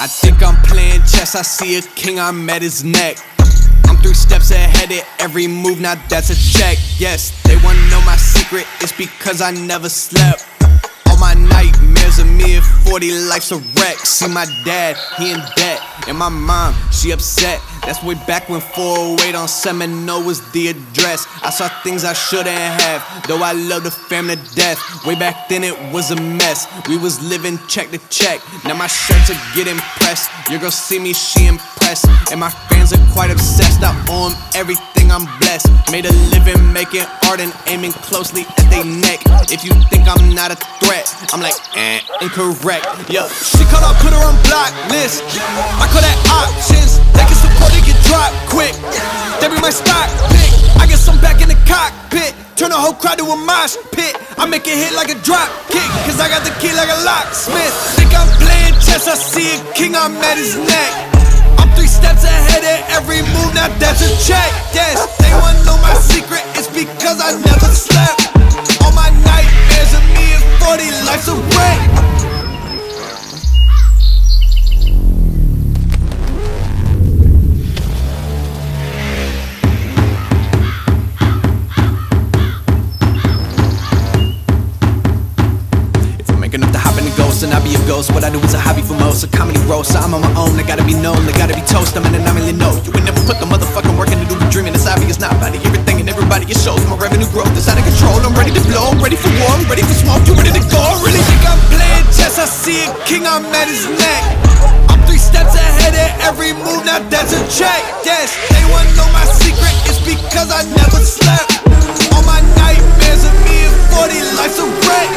I think I'm playing chess, I see a king, I'm at his neck. I'm 3 steps ahead at every move, now that's a check. Yes, they wanna know my secret, it's because I never slept. All my nightmares of me at 40, life's a wreck. See my dad, he in debt, and my mom, she upset. That's way back when 408 on Seminole was the address. I saw things I shouldn't have, though I love the fam to death. Way back then it was a mess, we was living check to check. Now my shirts are getting pressed, your girl see me, she impressed. And my fans are quite obsessed, I owe them everything, I'm blessed. Made a living making art and aiming closely at they neck. If you think I'm not a threat, I'm like, incorrect. Yeah, she called up, put her on block list. I call that options, they can support it, get dropped quick. They be my stock pick, I get some back in the cockpit. Turn the whole crowd to a mosh pit. I make it hit like a drop kick, cause I got the key like a locksmith. Think I'm playing chess, I see a king, I'm at his neck. I'm 3 steps ahead at every move, now that's a check. Yes, they wanna know my secret, it's because I never slept. All my nightmares of me at 40, life's a wreck. Enough to hop in the ghost and I be a ghost. What I do is a hobby for most, a comedy roast. So I'm on my own, I gotta be known, I gotta be toast. I'm in an really know. You would never put the motherfucking work into the dreaming. It's obvious, not about everything and everybody. It shows my revenue growth is out of control. I'm ready to blow, I'm ready for war, I'm ready for smoke. You ready to go? I really think I'm playing chess. I see a king, I'm at his neck. I'm 3 steps ahead at every move, now that's a check. Yes, they wanna know my secret, it's because I never slept. All my nightmares of me at 40, life's a wreck.